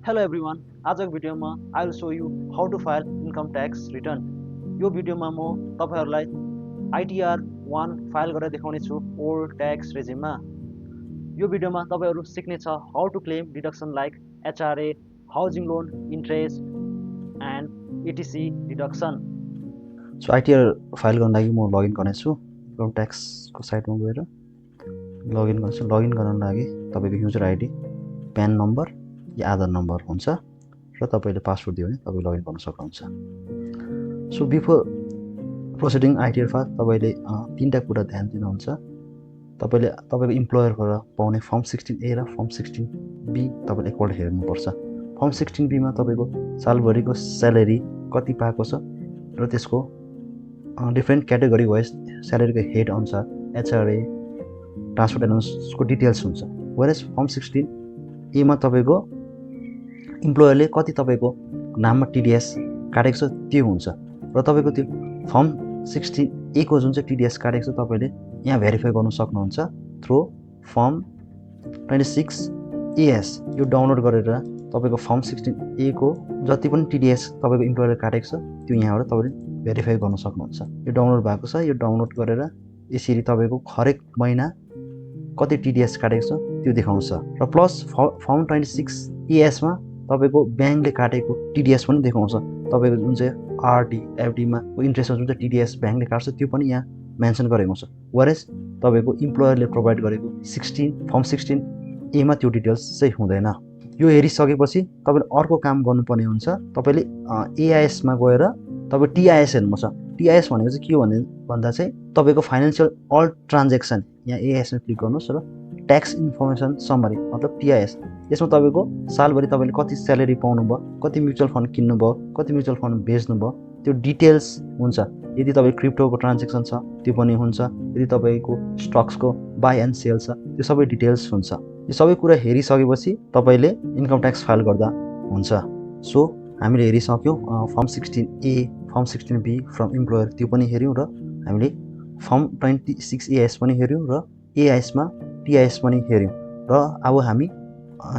Hello everyone. आजको भिडियोमा I will show you how to file income tax return. यो भिडियोमा म तपाईहरुलाई ITR 1 फाइल गरेर देखाउने छु ओल्ड ट्याक्स रेजिममा। यो भिडियोमा तपाईहरु सिक्ने छ how to claim deduction like HRA, housing loan interest and etc deduction. So ITR file गर्न लागि म लगइन गर्नेछु इन्कम ट्याक्सको साइटमा गएर लगइन गर्छु। लगइन गर्न लागि तपाईको युजर आइडी, प्यान नम्बर या आधार नम्बर हुन्छ र तपाईले पासवर्ड दियो भने तपाई लगइन गर्न सक्नुहुन्छ। सो बिफोर प्रोसिडिङ आइटिआर फाइल तपाईले तीनटा कुरा ध्यान दिनुहुन्छ। तपाईले तपाईको इम्प्लोयरबाट पाउने फर्म 16A र फर्म 16B तपाईले एकपल्ट हेर्नुपर्छ। फर्म 16B मा तपाईको सालभरिको स्यालेरी कति पाएको छ र त्यसको डिफ्रेन्ट क्याटेगोरी वाइज स्यालेरीको हेड अनुसार एचआरए, ट्रान्सपोर्ट एलाउन्सको डिटेल्स हुन्छ। वेयरएज फर्म 16A मा तपाईको इम्प्लोयरले कति तपाईको नाममा टिडीएस काटेको छ त्यो हुन्छ र तपाईको त्यो फर्म 16A को जुन चाहिँ टिडीएस काटेको छ तपाईले यहाँ भेरिफाई गर्न सक्नुहुन्छ थ्रु फर्म 26AS। यो डाउनलोड गरेर तपाईको फर्म 16A को जति पनि टिडीएस तपाईको इम्प्लोयरले काटेको छ त्यो यहाँबाट तपाईले भेरिफाई गर्न सक्नुहुन्छ। यो डाउनलोड भएको छ। यो डाउनलोड गरेर यसरी तपाईको हरेक महिना कति टिडीएस काटेको छ त्यो देखाउँछ र प्लस फर्म 26AS मा तपाईको ब्याङ्कले काटेको टिडीएस पनि देखाउँछ। तपाईको जुन चाहिँ आरडी एफडी मा इन्ट्रेस्टमा जुन चाहिँ टिडीएस ब्याङ्कले काट्छ त्यो पनि यहाँ मेन्सन गरेको हुन्छ। वेयरएज तपाईको इम्प्लोयरले प्रोभाइड गरेको फर्म 16A मा त्यो डिटेल्स चाहिँ हुँदैन। यो हेरिसकेपछि तपाईले अर्को काम गर्नुपर्ने हुन्छ। तपाईले एआइएस मा गएर तपाईको टीआईएस हेर्नुपर्छ। टीआईएस भनेको चाहिँ के हो भन्दा चाहिँ तपाईको फाइनान्शियल अल ट्रान्ज्याक्सन, यहाँ एआइएस मा क्लिक गर्नुस् र ट्याक्स इन्फर्मेसन समरी मतलब टीआईएस। यसमा तपाईको सालभरि तपाईले कति स्यालेरी पाउनु भयो, कति म्युचुअल फन्ड किन्नु भयो, कति म्युचुअल फन्ड बेच्नु भयो त्यो डिटेल्स हुन्छ। यदि तपाईको क्रिप्टोको ट्रान्ज्याक्सन छ त्यो पनि हुन्छ। यदि तपाईको स्टक्सको बाई एन्ड सेल छ त्यो सबै डिटेल्स हुन्छ। यो सबै कुरा हेरिसकेपछि तपाईले इन्कम ट्याक्स फाइल गर्दा हुन्छ। सो हामीले हेरिसक्यौं form 16A, form 16B from employer त्यो पनि हेर्यौं र हामीले फर्म 26AS पनि हेर्यौं र एआइएस मा टीआईएस पनि हेर्यौं र अब हामी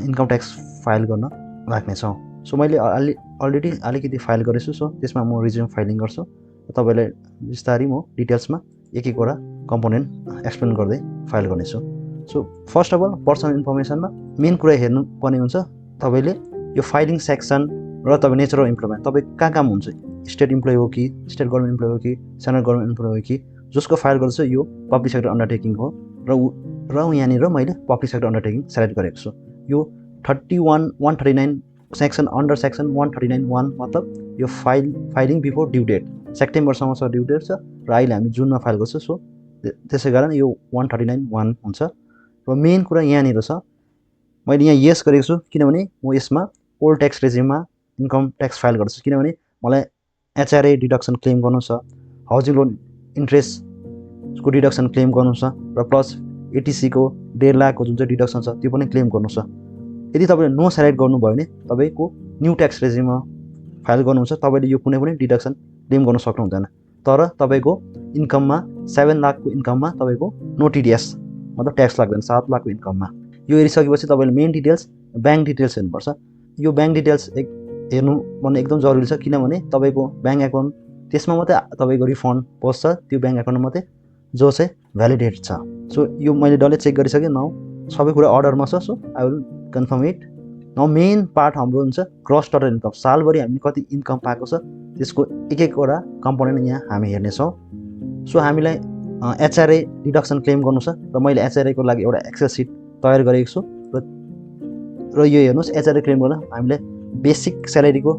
इन्कम ट्याक्स फाइल गर्न लाग्ने छौं। सो मैले अलरेडी अलिकति फाइल गरेछु। सो त्यसमा म रिज्युम फाइलिङ गर्छु। तपाईलाई विस्तारै म डिटेल्समा एक एकवटा कम्पोनेन्ट एक्सप्लेन गर्दै फाइल गर्नेछु। So first of all personal इन्फर्मेसनमा मेन कुरा हेर्नु पर्ने हुन्छ। तपाईले यो फाइलिङ सेक्सन र तपाईँ नेचर अफ इम्प्लोयमेन्ट तपाईँ कहाँ काम हुन्छ, स्टेट इम्प्लोइ हो कि, स्टेट गभर्मेन्ट इम्प्लोइ हो कि, सेन्ट्रल गभर्मेन्ट इम्प्लोइ हो कि, जसको फाइल गर्दैछ यो पब्लिक सेक्टर अन्डरटेकिङ हो र यहाँनिर मैले पब्लिक सेक्टर अन्डरटेकिङ सेलेक्ट गरेको छु। यो 139 सेक्सन अन्डर सेक्सन 139(1) मतलब यो फाइलिङ बिफोर ड्यु डेट सेप्टेम्बरसम्म छ ड्यु डेट छ र अहिले हामी जुनमा फाइल गर्छौँ। सो त्यसै कारण यो 139(1) हुन्छ र मेन कुरा यहाँनिर छ। मैले यहाँ यस गरेको छु किनभने म यसमा ओल्ड ट्याक्स रेजिममा इन्कम ट्याक्स फाइल गर्छु। किनभने मलाई एचआरए डिडक्सन क्लेम गर्नु छ, हाउसिङ लोन इन्ट्रेस्टको डिडक्सन क्लेम गर्नु छ र प्लस एटीसी को 1.5 लाखको जुन चाहिँ डिडक्सन छ त्यो पनि क्लेम गर्नु छ। यदि तपाईले नो सेलेक्ट गर्नुभयो भने तपाईको न्यू ट्याक्स रेजिममा फाइल गर्नुहुन्छ तपाईले यो कुनै पनि डिडक्सन क्लेम गर्न सक्नु हुँदैन। तर तपाईको इन्कममा 7 लाखको इन्कममा तपाईको नो टीडीएस मतलब ट्याक्स लाग्दैन 7 लाखको इन्कममा। यो हेरिसकेपछि तपाईले मेन डिटेल्स ब्याङ्क डिटेल्स हेर्नुपर्छ। यो ब्याङ्क डिटेल्स हेर्नु पर्ने एकदम जरुरी छ किनभने तपाईको ब्याङ्क एकाउन्ट त्यसमा मात्रै तपाईको रिफन्ड पस्छ त्यो ब्याङ्क एकाउन्टमा मात्रै जो चाहिँ भ्यालिडेट छ। सो यो मैले डल्लै चेक गरिसकेँ। नाउ सबै कुरा अर्डरमा छ। So I will confirm it. Now main part हाम्रो हुन्छ ग्रस टोटल इन्कम। सालभरि हामीले कति इन्कम पाएको छ त्यसको एक एकवटा कम्पोनेन्ट यहाँ हामी हेर्नेछौँ। सो हामीलाई एचआरए डिडक्सन क्लेम गर्नु छ र मैले एचआरए को लागि एउटा एक्सेल सिट तयार गरेको छु र यो हेर्नुस् एचआरए क्लेम गर्न हामीले बेसिक स्यालेरीको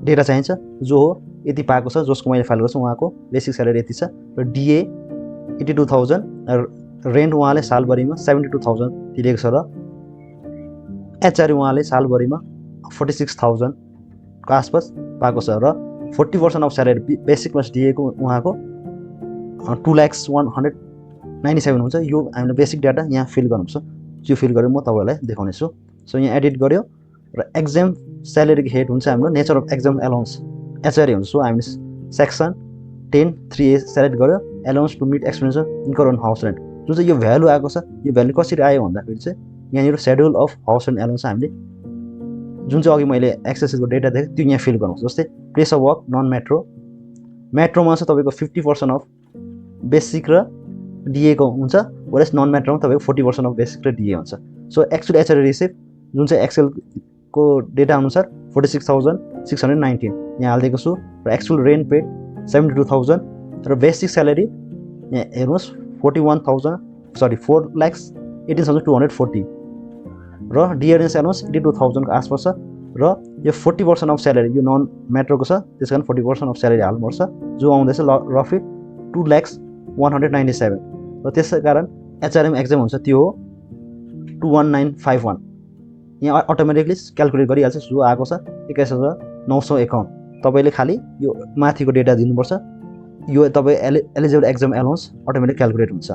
डेटा चाहिन्छ जो हो यति पाएको छ। जसको मैले फाइल गर्छु उहाँको बेसिक स्यालेरी यति छ र डीए 82,000 रेन्ट उहाँले सालभरिमा 72,000 तिरेको छ र एचआरए उहाँले सालभरिमा 46,000 को आसपास पाएको छ र 40% of salary basic plus DA को उहाँको 2,197 हुन्छ। यो हामीले बेसिक डाटा यहाँ फिल गर्नुपर्छ। त्यो फिल गरेर म तपाईलाई देखाउने छु। सो यहाँ एडिट गर्यो र एक्जाम स्यालेरीको हेड हुन्छ हाम्रो nature of exempt allowance HRA हुन्छ। सो हामीले सेक्सन 10(3)A सेलेक्ट गर्यो allowance to meet expenditure income on house rent जुन चाहिँ यो भ्यालु आएको छ। यो भ्यालु कसरी आयो भन्दाखेरि चाहिँ यहाँनिर schedule of house rent allowance हामीले जुन चाहिँ अघि मैले एक्सएसको डेटा देखेँ त्यो यहाँ फिल गर्नुहोस्। जस्तै place of work non metro, मेट्रोमा चाहिँ तपाईँको 50% अफ बेसिक र डिएको हुन्छ, वरेस नन मेट्रोमा तपाईँको 40% अफ बेसिक र डिए हुन्छ। सो एक्चुअल एचआरए रिसिभ जुन चाहिँ एक्सेलको डेटा अनुसार 46,619 यहाँ हालिदिएको छु र एक्चुअल रेन्ट पेड 72,000 र बेसिक स्यालेरी यहाँ हेर्नुहोस् 4,18,240 र डिएनएस हेर्नुहोस् 82,000 को आसपास छ र यो 40% अफ स्यालेरी यो नन मेट्रोको छ, त्यस कारण 40% अफ स्यालेरी हाल्नुपर्छ जो आउँदैछ रफली 2,197 र त्यसै कारण एचआरएम एक्जाम हुन्छ त्यो हो 21951। यहाँ अटोमेटिकली क्यालकुलेट गरिहाल्छ जो आएको छ 21,951। तपाईँले खालि यो माथिको डेटा दिनुपर्छ, यो तपाईँ eligible exam allowance automatic calculate हुन्छ।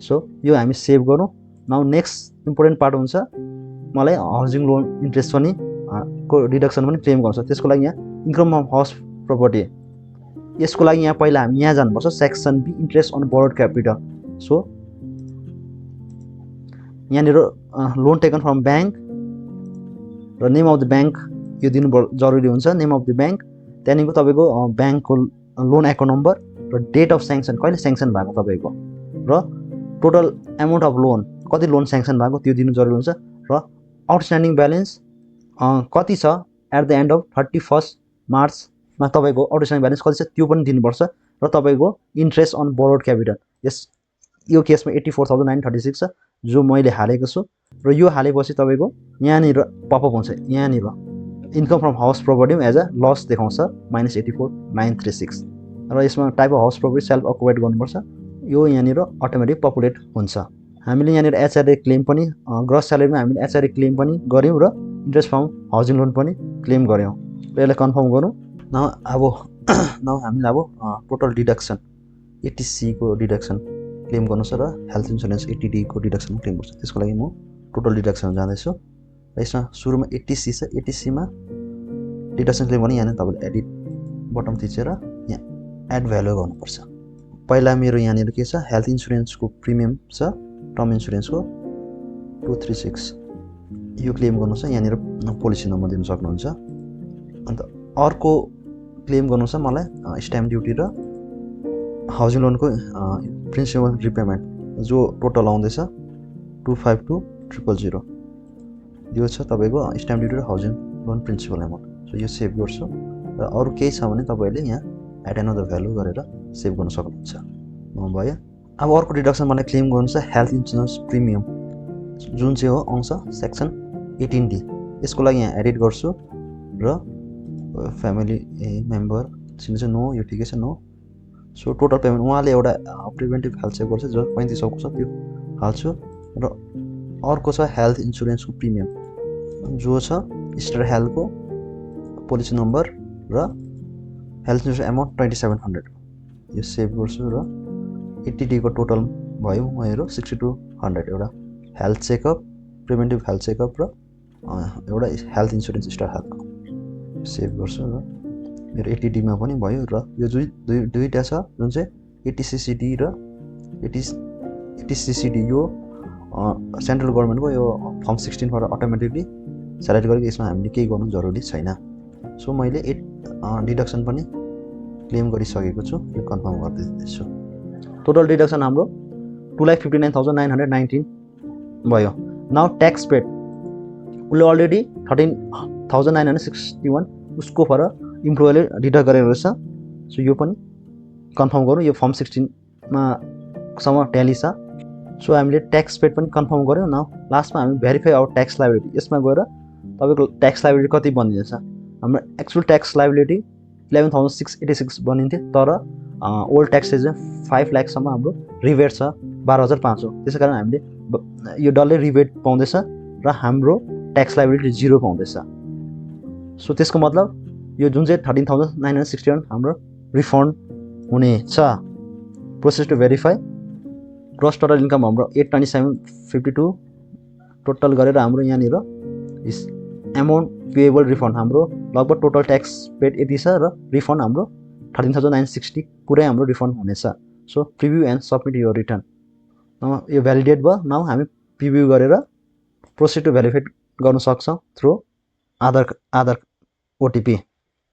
सो यो हामी सेभ गरौँ। नाउ नेक्स्ट इम्पोर्टेन्ट पार्ट हुन्छ मलाई हाउसिङ लोन इन्ट्रेस्ट पनि को डिडक्सन पनि क्लेम गर्नु छ। त्यसको लागि यहाँ इन्कम फ्रम हाउस प्रपर्टी, यसको लागि यहाँ पहिला हामी यहाँ जानुपर्छ section B interest on borrowed capital. So यहाँनिर लोन टेकन फ्रम ब्याङ्क र नेम अफ द ब्याङ्क यो दिनु जरुरी हुन्छ, नेम अफ द ब्याङ्क, त्यहाँदेखिको तपाईँको ब्याङ्कको लोन एकाउन्ट नम्बर र डेट अफ स्याङ्सन कहिले स्याङ्सन भएको तपाईँको र टोटल एमाउन्ट अफ लोन कति लोन स्याङ्सन भएको त्यो दिनु जरुरी हुन्छ र आउटस्ट्यान्डिङ ब्यालेन्स कति छ एट द एन्ड अफ 31 मार्चमा तपाईँको आउटस्ट्यान्डिङ ब्यालेन्स कति छ त्यो पनि दिनुपर्छ र तपाईँको इन्ट्रेस्ट अन बोरोड क्यापिटल यो केसमा 84,936 छ जो मैले हालेको छु र यो हालेपछि तपाईँको यहाँनिर पपअप हुन्छ, यहाँनिर income from house property as a loss देखाउँछ -84,936 र यसमा type of house property self occupied गर्नुपर्छ, यो यहाँनिर अटोमेटिक पपुलेट हुन्छ। हामीले यहाँनिर एचआरए क्लेम पनि ग्रस स्यालेरीमा हामीले एचआरए क्लेम पनि गऱ्यौँ र इन्ट्रेस्ट फ्रम हाउसिङ लोन पनि क्लेम गऱ्यौँ र यसलाई कन्फर्म गरौँ। न हामीले अब टोटल डिडक्सन एटिसीको डिडक्सन क्लेम गर्नु छ र हेल्थ इन्सुरेन्स एटिडीको डिडक्सन क्लेम गर्छ। त्यसको लागि म टोटल डिडक्सन जाँदैछु र यसमा सुरुमा एटिसी छ, एटिसीमा डिडक्सन क्लेम गर्ने यहाँनिर तपाईँले एडिट बटन थिचेर यहाँ एड भ्यालु गर्नुपर्छ। पहिला मेरो यहाँनिर के छ हेल्थ इन्सुरेन्सको प्रिमियम छ, टर्म इन्सुरेन्सको 236 यो क्लेम गर्नु छ, यहाँनिर पोलिसी नम्बर दिनु सक्नुहुन्छ। अन्त अर्को क्लेम गर्नु छ मलाई स्ट्याम्प ड्युटी र हाउसिङ लोनको प्रिन्सिपल रिपेमेन्ट जो टोटल आउँदैछ 252,000 यो छ तपाईँको स्ट्याम्प ड्युटी र housing loan principal amount. So यो सेभ गर्छु र अरू केही छ भने तपाईँले यहाँ एड एनदर भ्यालु गरेर सेभ गर्न सक्नुहुन्छ। भयो अब अर्को डिडक्सन मलाई क्लेम गर्नु छ हेल्थ इन्सुरेन्स प्रिमियम जुन चाहिँ हो आउँछ सेक्सन 18D। यसको लागि यहाँ एडिट गर्छु र फ्यामिली मेम्बर सिग्नेचर नो, यो ठिकै छ नो। सो टोटल पेमेन्ट उहाँले एउटा प्रिभेन्टिभ हेल्थ चेक गर्छ जो 3500 छ त्यो हाल्छु र अर्को छ हेल्थ इन्सुरेन्सको प्रिमियम जो छ स्टार हेल्थको पोलिसी नम्बर र हेल्थ इन्सुरेन्स एमाउन्ट 2700 यो सेभ गर्छु र एटिडीको टोटल भयो मेरो 6200 एउटा health checkup preventive health checkup र एउटा हेल्थ इन्सुरेन्स स्टार हेल्थको सेभ गर्छु र मेरो एटिडीमा पनि भयो र यो दुईवटा छ जुन चाहिँ एटिसिसिडी र एटिसिसिडी यो सेन्ट्रल गभर्मेन्टको यो फर्म 16 बाट अटोमेटिकली सेलेक्ट गरेको, यसमा हामीले केही गर्नु जरुरी छैन। सो मैले डिडक्सन पनि क्लेम गरिसकेको छु, यो कन्फर्म गरिदिँदैछु। टोटल डिडक्सन हाम्रो 2,59,919 भयो। नाउ ट्याक्स पेड उसले अलरेडी 13,961 उसको पर इम्प्लोयरले डिडक्ट गरेको रहेछ। सो यो पनि कन्फर्म गरौँ, यो फर्म 16 मा सम्म ट्याली छ। सो हामीले ट्याक्स पेड पनि कन्फर्म गऱ्यौँ। न लास्टमा हामी भेरिफाई आवर ट्याक्स लायबिलिटी, यसमा गएर तपाईँको ट्याक्स लायबिलिटी कति बनिन्छ। हाम्रो एक्चुअल ट्याक्स लायबिलिटी 11,686 बनिन्थ्यो, तर ओल्ड ट्याक्सेस 5 लाखसम्म हाम्रो रिबेट छ 12,500। त्यसै कारण हामीले यो डल्लै रिबेट पाउँदैछ र हाम्रो ट्याक्स लायबिलिटी 0 पाउँदैछ। सो त्यसको मतलब यो जुन चाहिँ 13,961 हाम्रो रिफन्ड हुनेछ। Process to verify gross total income हाम्रो 827.52 टोटल गरेर हाम्रो यहाँनिर एमाउन्ट पेएबल रिफन्ड हाम्रो लगभग टोटल ट्याक्स पेड यति छ र रिफन्ड हाम्रो 13,960 पुरै हाम्रो रिफन्ड हुनेछ। सो प्रिभ्यू एन्ड सबमिट यो रिटर्न यो भ्यालिडेट भयो। नाउ हामी प्रिभ्यू गरेर प्रोसेस टु भेरिफाई गर्न सक्छौँ थ्रु आधार आधार ओटिपी